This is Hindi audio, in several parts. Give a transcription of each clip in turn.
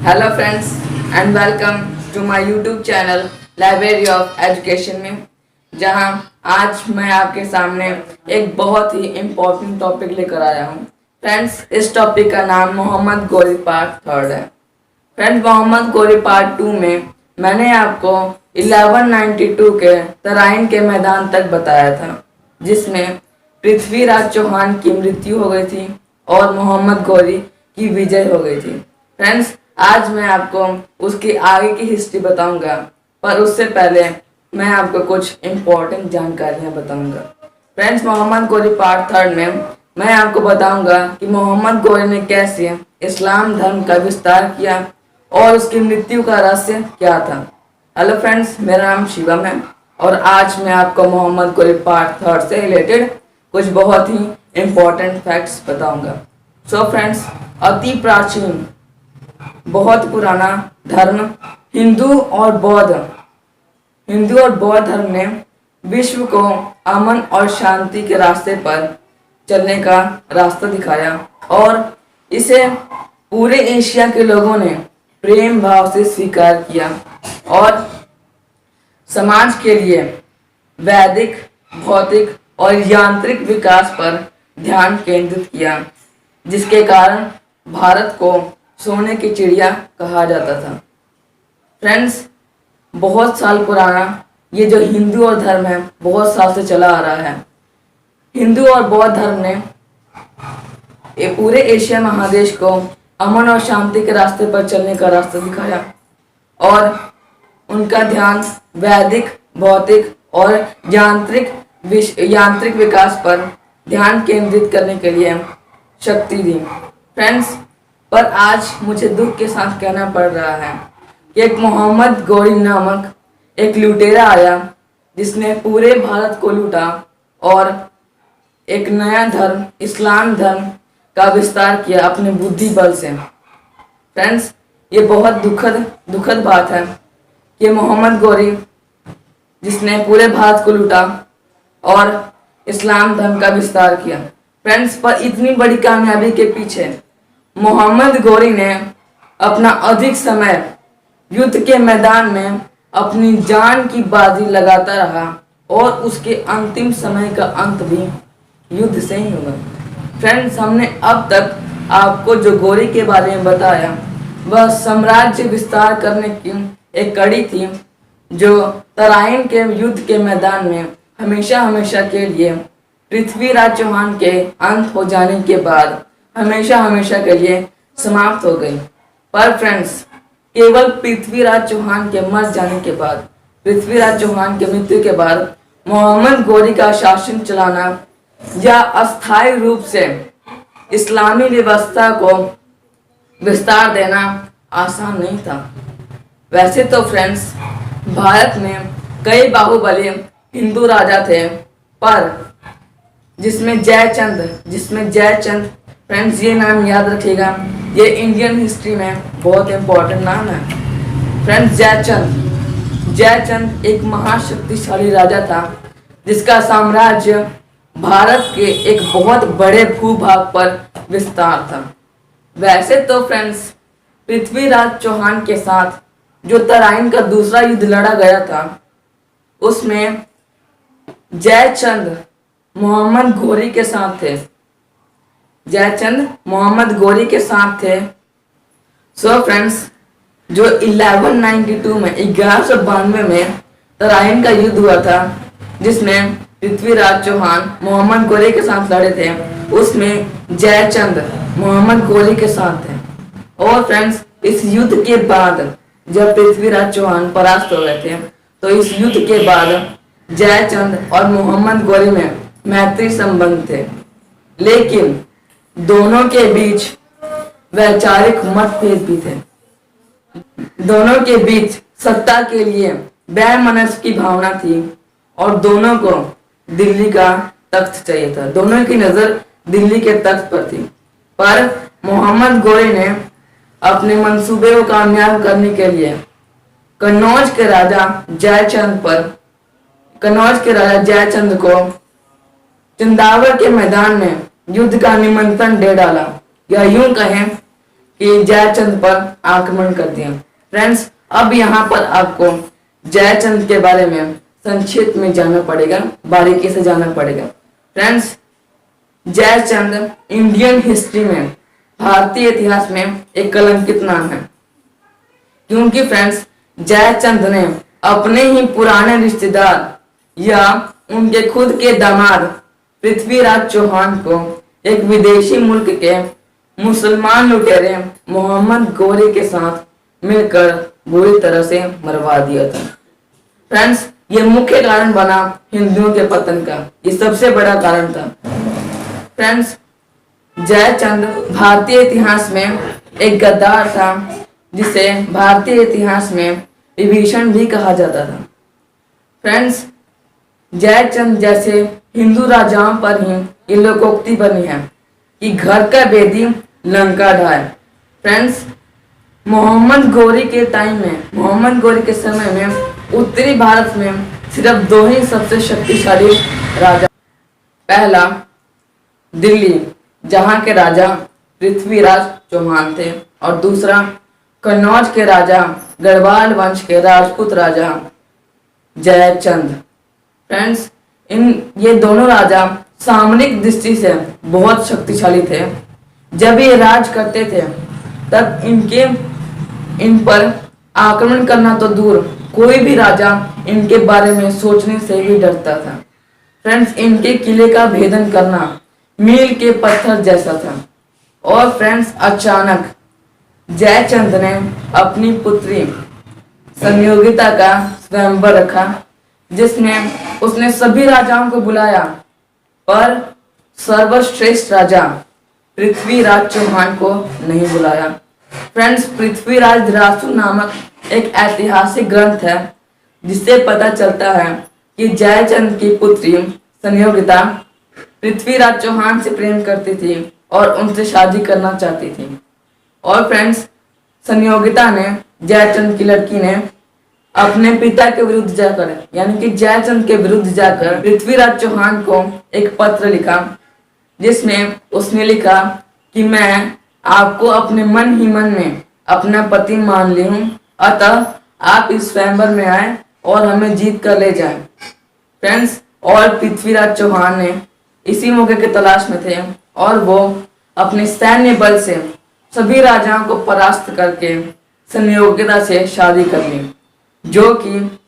Hello friends and welcome to my YouTube channel library of education में, जहां आज मैं आपके सामने एक बहुत ही इम्पोर्टेंट टॉपिक लेकर आया हूं। फ्रेंड्स, इस टॉपिक का नाम मोहम्मद गोरी पार्ट 3 है। फ्रेंड्स, मोहम्मद गोरी पार्ट 2 में मैंने आपको 1192 के तराइन के मैदान तक बताया था, जिसमें पृथ्वीराज चौहान की मृत्यु हो गई थी और मोहम्मद गोरी की विजय हो गई थी। फ्रेंड्स, आज मैं आपको उसकी आगे की हिस्ट्री बताऊंगा, पर उससे पहले मैं आपको कुछ इम्पोर्टेंट जानकारियां बताऊंगा। फ्रेंड्स, मोहम्मद गोरी पार्ट 3 में मैं आपको बताऊंगा कि मोहम्मद गोरी ने कैसे इस्लाम धर्म का विस्तार किया और उसकी मृत्यु का रहस्य क्या था। हेलो फ्रेंड्स, मेरा नाम शिवम है और आज मैं आपको मोहम्मद गोरी पार्ट 3 से रिलेटेड कुछ बहुत ही इम्पोर्टेंट फैक्ट्स बताऊंगा। सो फ्रेंड्स, अति प्राचीन बहुत पुराना धर्म हिंदू और बौद्ध धर्म ने विश्व को अमन और शांति के रास्ते पर चलने का रास्ता दिखाया और इसे पूरे एशिया के लोगों ने प्रेम भाव से स्वीकार किया और समाज के लिए वैदिक, भौतिक और यांत्रिक विकास पर ध्यान केंद्रित किया, जिसके कारण भारत को सोने की चिड़िया कहा जाता था। फ्रेंड्स, बहुत साल पुराना ये जो हिंदू और धर्म है बहुत साल से चला आ रहा है। हिंदू और बौद्ध धर्म ने ये पूरे एशिया महादेश को अमन और शांति के रास्ते पर चलने का रास्ता दिखाया और उनका ध्यान वैदिक, भौतिक और यांत्रिक विकास पर ध्यान केंद्रित करने के लिए शक्ति दी। फ्रेंड्स, पर आज मुझे दुख के साथ कहना पड़ रहा है कि एक मोहम्मद गोरी नामक एक लुटेरा आया, जिसने पूरे भारत को लूटा और एक नया धर्म, इस्लाम धर्म का विस्तार किया अपने बुद्धि बल से। फ्रेंड्स, ये बहुत दुखद बात है कि मोहम्मद गोरी, जिसने पूरे भारत को लूटा और इस्लाम धर्म का विस्तार किया। फ्रेंड्स, पर इतनी बड़ी कामयाबी के पीछे मोहम्मद गोरी ने अपना अधिक समय युद्ध के मैदान में अपनी जान की बाजी लगाता रहा और उसके अंतिम समय का अंत भी युद्ध से ही होगा। फ्रेंड्स, हमने अब तक आपको जो गोरी के बारे में बताया वह साम्राज्य विस्तार करने की एक कड़ी थी, जो तराइन के युद्ध के मैदान में हमेशा के लिए पृथ्वीराज चौहान के अंत हो जाने के बाद हमेशा के लिए समाप्त हो गई। पर फ्रेंड्स, केवल पृथ्वीराज चौहान के मर जाने के बाद, पृथ्वीराज चौहान के मृत्यु के बाद मोहम्मद गोरी का शासन चलाना या अस्थायी रूप से इस्लामी व्यवस्था को विस्तार देना आसान नहीं था। वैसे तो फ्रेंड्स, भारत में कई बाहुबली हिंदू राजा थे, पर जिसमें जयचंद, फ्रेंड्स ये नाम याद रखिएगा, ये इंडियन हिस्ट्री में बहुत इंपॉर्टेंट नाम है। फ्रेंड्स, जयचंद एक महाशक्तिशाली राजा था, जिसका साम्राज्य भारत के एक बहुत बड़े भूभाग पर विस्तार था। वैसे तो फ्रेंड्स, पृथ्वीराज चौहान के साथ जो तराइन का दूसरा युद्ध लड़ा गया था, उसमें जयचंद मोहम्मद गोरी के साथ थे। सो फ्रेंड्स, जो 1192 में 1192 में तराइन का युद्ध हुआ था, जिसमें पृथ्वीराज चौहान मोहम्मद गोरी के साथ लड़े थे, उसमें जयचंद मोहम्मद गोरी के साथ थे। और फ्रेंड्स, इस युद्ध के बाद जब पृथ्वीराज चौहान परास्त हो गए थे, तो इस युद्ध के बाद जयचंद और मोहम्मद गोरी में मैत्री संबंध थे, लेकिन दोनों के बीच वैचारिक मतभेद भी थे। दोनों के बीच सत्ता के लिए वैमनस्य की भावना थी और दोनों को दिल्ली का तख्त चाहिए था। दोनों की नजर दिल्ली के तख्त पर थी, पर मोहम्मद गोरी ने अपने मंसूबे को कामयाब करने के लिए कन्नौज के राजा जयचंद को चंदावर के मैदान में युद्ध का निमंत्रण दे डाला, या यूं कहें कि जयचंद पर आक्रमण कर दिया। फ्रेंड्स, अब यहाँ पर आपको जयचंद के बारे में संक्षिप्त में जानना पड़ेगा, बारीकी से जानना पड़ेगा। फ्रेंड्स, जयचंद इंडियन हिस्ट्री में, भारतीय इतिहास में एक कलंकित नाम है, क्योंकि फ्रेंड्स जयचंद ने अपने ही पुराने रिश्तेदार या उनके खुद के दामाद पृथ्वीराज चौहान को एक विदेशी मुल्क के मुसलमान लुटेरे मोहम्मद गौरी के साथ मिलकर बुरी तरह से मरवा दिया था। फ्रेंड्स, ये मुख्य कारण बना हिंदुओं के पतन का, ये सबसे बड़ा कारण था। फ्रेंड्स, जयचंद भारतीय इतिहास में एक गद्दार था, जिसे भारतीय इतिहास में विभीषण भी कहा जाता था। फ्रेंड्स, जयचंद जैसे हिंदू राजाओं पर ही ये लोकोक्ति बनी है कि घर का बेदी लंका ढाए। फ्रेंड्स, मोहम्मद गौरी के टाइम में, मोहम्मद गौरी के समय में उत्तरी भारत में सिर्फ दो ही सबसे शक्तिशाली राजा, पहला दिल्ली जहां के राजा पृथ्वीराज चौहान थे, और दूसरा कन्नौज के राजा गढ़वाल वंश के राजपूत राजा जयचंद। फ्रेंड्स, ये दोनों राजा सामरिक दृष्टि से बहुत शक्तिशाली थे। जब ये राज करते थे तब इन पर आक्रमण करना तो दूर, कोई भी राजा इनके बारे में सोचने से भी डरता था। फ्रेंड्स, इनके किले का भेदन करना मील के पत्थर जैसा था। और फ्रेंड्स, अचानक जयचंद ने अपनी पुत्री संयोगिता का स्वयंवर रखा, जिसमें उसने सभी राजाओं को बुलाया, पर सर्वश्रेष्ठ राजा पृथ्वीराज चौहान को नहीं बुलाया। फ्रेंड्स, पृथ्वीराज रासु नामक एक ऐतिहासिक ग्रंथ है, जिससे पता चलता है कि जयचंद की पुत्री संयोगिता पृथ्वीराज चौहान से प्रेम करती थी और उनसे शादी करना चाहती थी। और फ्रेंड्स, संयोगिता ने, जयचंद की लड़की ने अपने पिता के विरुद्ध जाकर, यानी कि जयचंद के विरुद्ध जाकर पृथ्वीराज चौहान को एक पत्र लिखा, जिसमें उसने लिखा कि मैं आपको अपने मन ही मन में अपना पति मान ली हूं, अतः आप इस स्वयंवर में आए और हमें जीत कर ले जाएं। फ्रेंड्स, और पृथ्वीराज चौहान ने इसी मौके की तलाश में थे, और वो अपने सैन्य बल से सभी राजाओं को परास्त करके संयोगिता से शादी कर ली, जो कि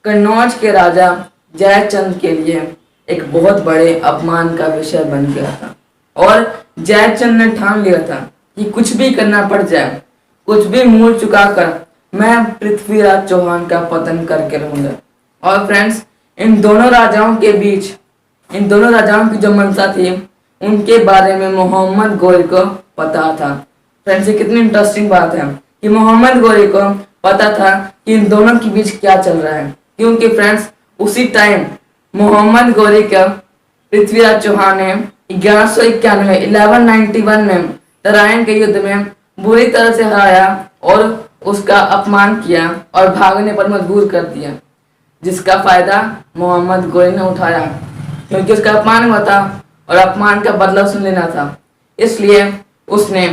कन्नौज के राजा जयचंद के लिए एक बहुत बड़े अपमान का विषय बन गया था। और जयचंद ने ठान लिया था कि कुछ भी करना पड़ जाए, कुछ भी मूल चुकाकर मैं पृथ्वीराज चौहान का पतन करके रहूंगा। और फ्रेंड्स, इन दोनों राजाओं के बीच, इन दोनों राजाओं की जो मंशा थी, उनके बारे में मोहम्मद गौरी को पता था। फ्रेंड्स, ये कितनी इंटरेस्टिंग बात है कि मोहम्मद गौरी को पता था कि इन दोनों के बीच क्या चल रहा है, क्योंकि फ्रेंड्स उसी टाइम मोहम्मद गौरी का पृथ्वीराज चौहान ने 1191 में तराइन के युद्ध में बुरी तरह से हराया और उसका अपमान किया और भागने पर मजबूर कर दिया, जिसका फायदा मोहम्मद गौरी ने उठाया, क्योंकि उसका अपमान हुआ था और अपमान का बदला उसने लेना था। इसलिए उसने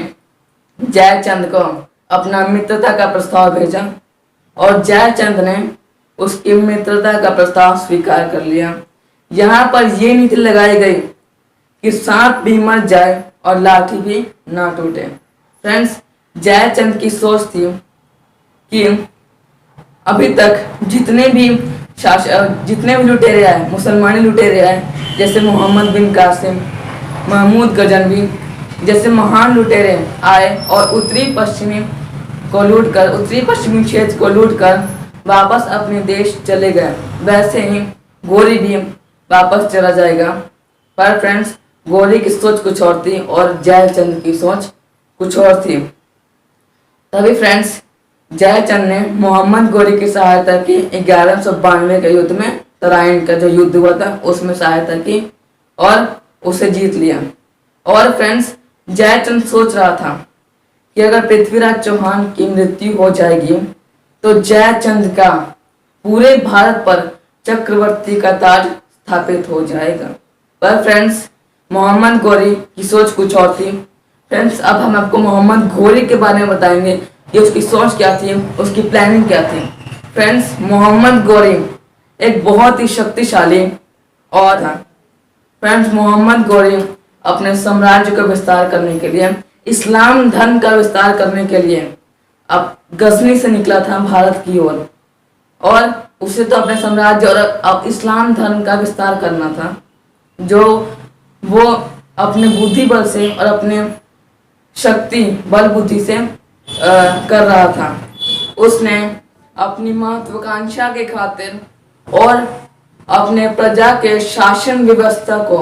जयचंद को अपना मित्रता का प्रस्ताव भेजा और जयचंद ने उसकी मित्रता का प्रस्ताव स्वीकार कर लिया। यहाँ पर यह नीति लगाई गई कि सांप भी मर जाए और लाठी भी ना टूटे। फ्रेंड्स, जयचंद की सोच थी कि अभी तक जितने भी लुटेरे आए, मुसलमानी लुटेरे आए, जैसे मोहम्मद बिन कासिम, महमूद गजनवी जैसे महान लुटेरे आए और उत्तरी पश्चिमी क्षेत्र को लूटकर वापस अपने देश चले गए, वैसे ही गौरी भी वापस चला जाएगा। पर फ्रेंड्स, गौरी की सोच कुछ और थी और जयचंद की सोच कुछ और थी। तभी फ्रेंड्स, जयचंद ने मोहम्मद गौरी की सहायता की। 1192 के युद्ध में, तराइन का जो युद्ध हुआ था, उसमें सहायता की और उसे जीत लिया। और फ्रेंड्स, जयचंद सोच रहा था कि अगर पृथ्वीराज चौहान की मृत्यु हो जाएगी तो जयचंद का पूरे भारत पर चक्रवर्ती का ताज स्थापित हो जाएगा। पर फ्रेंड्स, मोहम्मद गौरी की सोच कुछ और थी। फ्रेंड्स, अब हम आपको मोहम्मद घोरी के बारे में बताएंगे कि उसकी सोच क्या थी, उसकी प्लानिंग क्या थी। फ्रेंड्स, मोहम्मद घोरी एक बहुत ही शक्तिशाली और था। फ्रेंड्स, मोहम्मद घोरी अपने साम्राज्य का विस्तार करने के लिए, इस्लाम धर्म का विस्तार करने के लिए अब गजनी से निकला था भारत की ओर, और उसे तो अपने साम्राज्य और अब इस्लाम धर्म का विस्तार करना था, जो वो अपने बुद्धि बल से और अपने शक्ति बल बुद्धि से कर रहा था। उसने अपनी महत्वाकांक्षा के खातिर और अपने प्रजा के शासन व्यवस्था को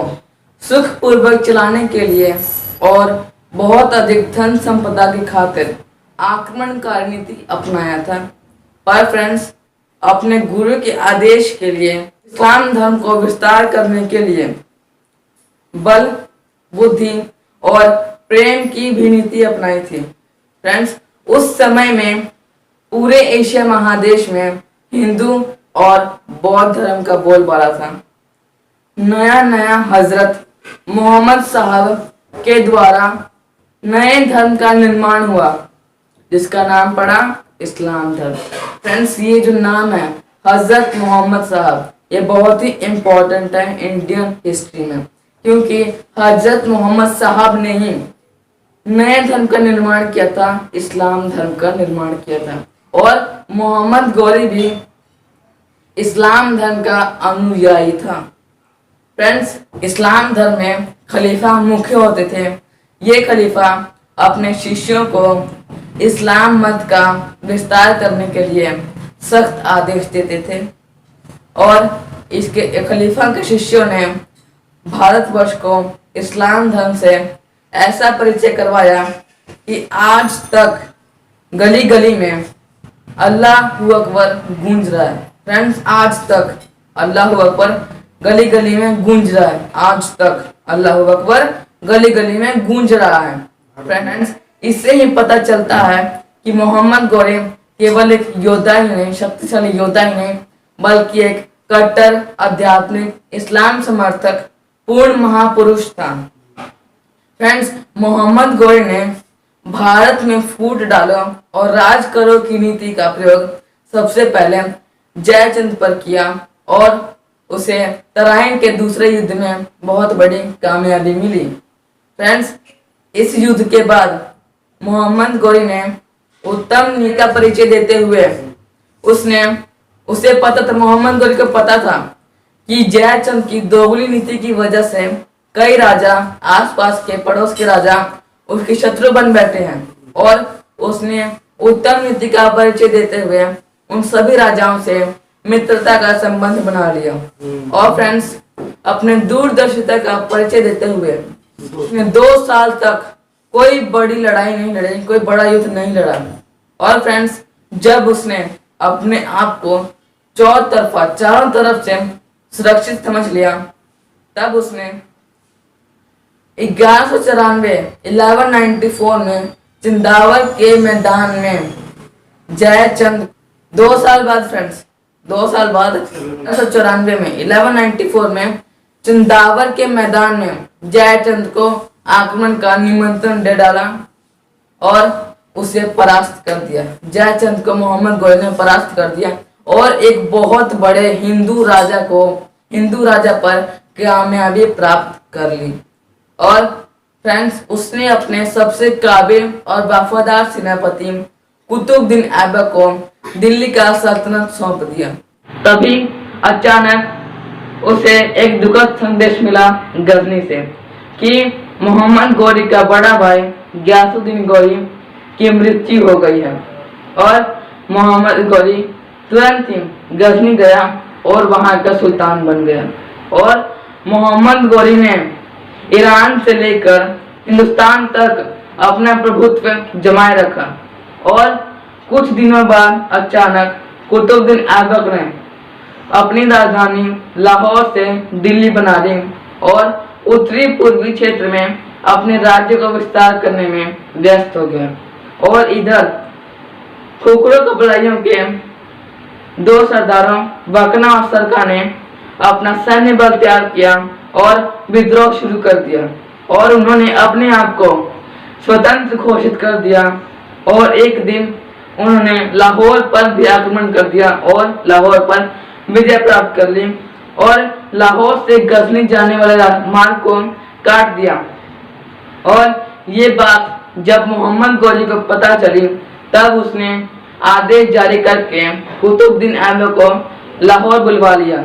सुखपूर्वक चलाने के लिए और बहुत अधिक धन संपदा की खातिर आक्रमणकारी नीति अपनाया था। पर फ्रेंड्स, अपने गुरु के आदेश के लिए इस्लाम धर्म को विस्तार करने के लिए बल, बुद्धि और प्रेम की भी नीति अपनाई थी। फ्रेंड्स, उस समय में पूरे एशिया महादेश में हिंदू और बौद्ध धर्म का बोलबाला था। नया नया हजरत मोहम्मद साहब के द्वारा नए धर्म का निर्माण हुआ, जिसका नाम पड़ा इस्लाम धर्म। फ्रेंड्स, ये जो नाम है हजरत मोहम्मद साहब, ये बहुत ही इम्पोर्टेंट है इंडियन हिस्ट्री में, क्योंकि हजरत मोहम्मद साहब ने ही नए धर्म का निर्माण किया था, इस्लाम धर्म का निर्माण किया था। और मोहम्मद घोरी भी इस्लाम धर्म का अनुयायी था। फ्रेंड्स, इस्लाम धर्म में खलीफा मुख्य होते थे। ये खलीफा अपने शिष्यों को इस्लाम मत का विस्तार करने के लिए सख्त आदेश देते थे, और इसके खलीफा के शिष्यों ने भारतवर्ष को इस्लाम धर्म से ऐसा परिचय करवाया कि आज तक गली गली में अल्लाहू अकबर गूंज रहा है। फ्रेंड्स, आज तक अल्लाहू अकबर गली गली में गूंज रहा है। आज तक अल्लाहू अकबर गली गली में गूंज रहा है। फ्रेंड्स, इससे ही पता चलता है कि मोहम्मद घोरी केवल एक योद्धा ही नहीं, शक्तिशाली योद्धा ही नहीं, बल्कि एक कट्टर आध्यात्मिक इस्लाम समर्थक पूर्ण महापुरुष था। फ्रेंड्स, मोहम्मद घोरी ने भारत में फूट डालो और राज करो की नीति का प्रयोग सबसे पहले जयचंद पर किया, और उसे तराइन के दूसरे युद्ध में बहुत बड़ी कामयाबी मिली। फ्रेंड्स, इस युद्ध के बाद मोहम्मद घोरी ने उत्तम नीति का परिचय देते हुए मोहम्मद घोरी को पता था कि जयचंद की दोगली नीति की वजह से कई राजा, आसपास के पड़ोस के राजा उसके शत्रु बन बैठे हैं, और उसने उत्तम नीति का परिचय देते हुए उन सभी राजाओं से मित्रता का संबंध बना लिया। और फ्रेंड्स, अपने दूरदर्शिता का परिचय देते हुए उसने 2 साल तक कोई बड़ी लड़ाई नहीं लड़ी, कोई बड़ा युद्ध नहीं लड़ा। और फ्रेंड्स, जब उसने अपने आप को चारों तरफ से सुरक्षित समझ लिया, तब उसने 1194 में चिंदावर के मैदान में जयचंद 2 साल बाद, फ्रेंड्स 2 साल बाद 1194 में 1194 में चिंदावर के मैदान में जयचंद को आक्रमण का निमंत्रण दे डाला और उसे परास्त कर दिया। जयचंद को मोहम्मद घोरी ने परास्त कर दिया और एक बहुत बड़े हिंदू राजा पर कामयाबी प्राप्त कर ली। और फ्रेंड्स, उसने अपने सबसे काबिल और वफादार सेनापति कुतुबुद्दीन ऐबक को दिल्ली का सल्तनत सौंप दिया। तभी अचानक उसे एक दुखद संदेश मिला गजनी से कि मोहम्मद घोरी का बड़ा भाई गयासुद्दीन घोरी की मृत्यु हो गई है। और मोहम्मद घोरी तुरंत ही गजनी गया और वहां का सुल्तान बन गया। और मोहम्मद घोरी ने ईरान से लेकर हिंदुस्तान तक अपना प्रभुत्व जमाए रखा। और कुछ दिनों बाद अचानक कुतुबुद्दीन ऐबक ने अपनी राजधानी लाहौर से दिल्ली बना ली और उत्तरी पूर्वी क्षेत्र में अपने राज्य को विस्तार करने में व्यस्त हो गया। और इधर खोखरों कबीलों के 2 सरदारों बकना और सरका ने अपना सैन्य बल तैयार किया और विद्रोह शुरू कर दिया। और उन्होंने अपने आप को स्वतंत्र घोषित कर दिया और एक दिन उन्होंने लाहौर पर भी आक्रमण कर दिया और लाहौर पर विजय प्राप्त कर ली और लाहौर से गजनी जाने वाले मार्ग को काट दिया। और ये बात जब मोहम्मद गौरी को पता चली तब उसने आदेश जारी करके कुतुबुद्दीन ऐबक को लाहौर बुलवा लिया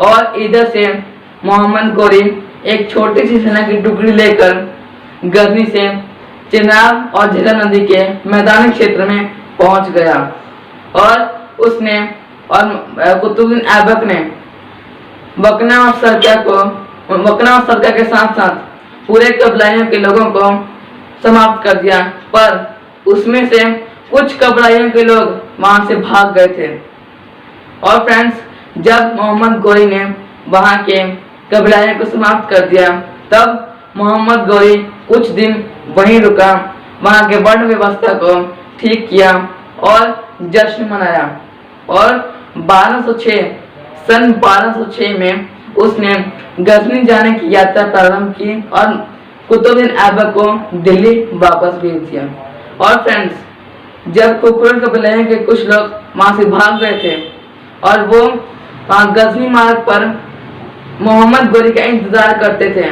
और इधर से मोहम्मद गौरी एक छोटी सी सेना की टुकड़ी लेकर गजनी से चिनाब और झीलम नदी के मैदानी क्षेत्र में पहुंच गया और उसने और कुतुबुद्दीन ऐबक ने बकना और सरका के साथ साथ पूरे कबीलाइयों के लोगों को समाप्त कर दिया, पर उसमें से कुछ कबीलाइयों के लोग वहां से भाग गए थे। और फ्रेंड्स, जब मोहम्मद गौरी ने वहां के कबीलाइयों को समाप्त कर दिया तब मोहम्मद गौरी कुछ दिन वहीं रुका, वहां के वर्ण व्यवस्था को ठीक किया और जश्न मनाया और 1206 में उसने गजनी जाने की यात्रा प्रारंभ की और कुतुबुद्दीन ऐबक को दिल्ली वापस भेज दिया। और फ्रेंड्स, जब कुकरण कबीले के कुछ लोग वहां से भाग गए थे और वो गजनी मार्ग पर मोहम्मद गौरी का इंतजार करते थे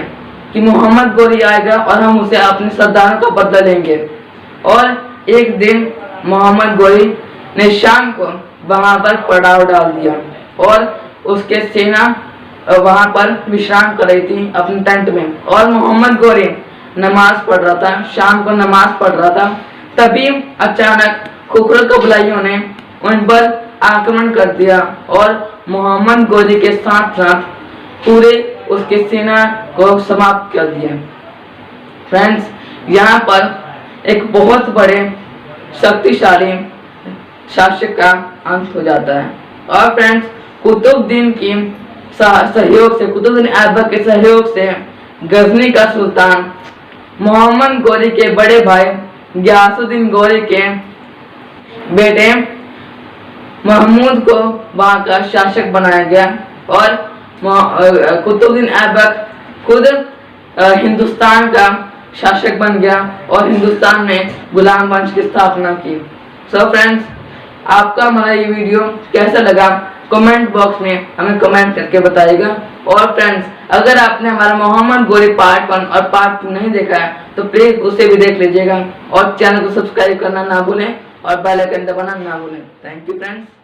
कि मोहम्मद गौरी आएगा और हम उसे अपने सरदारों का बदला लेंगे। और एक दिन मोहम्मद गौरी ने शाम को वहां पर पड़ाव डाल दिया और उसके सेना वहां पर विश्राम कर रही थी अपने टेंट में और मोहम्मद गौरी नमाज पढ़ रहा था, शाम को नमाज पढ़ रहा था। तभी अचानक खुखर कबीलाइयों ने उन पर आक्रमण कर दिया और मोहम्मद गौरी के साथ साथ पूरे उसके सेना को समाप्त कर दिया। फ्रेंड्स, यहाँ पर एक बहुत बड़े शक्तिशाली शासक का अंत हो जाता है। और फ्रेंड्स, कुतुबुद्दीन की सहयोग से, कुतुबुद्दीन ऐबक के सहयोग से गजनी का सुल्तान मोहम्मद गौरी के बड़े भाई गियासुद्दीन गौरी के बेटे महमूद को वहां का शासक बनाया गया और कुतुबुद्दीन ऐबक खुद हिंदुस्तान का शासक बन गया और हिंदुस्तान में गुलाम वंश की स्थापना की। सो फ्रेंड्स, आपका हमारा ये वीडियो कैसा लगा कमेंट बॉक्स में हमें कमेंट करके बताइएगा। और फ्रेंड्स, अगर आपने हमारा मोहम्मद गौरी पार्ट 1 और पार्ट 2 नहीं देखा है तो प्लीज उसे भी देख लीजिएगा और चैनल को सब्सक्राइब करना ना भूलें और बेल आइकन दबाना ना भूलें। Thank you friends.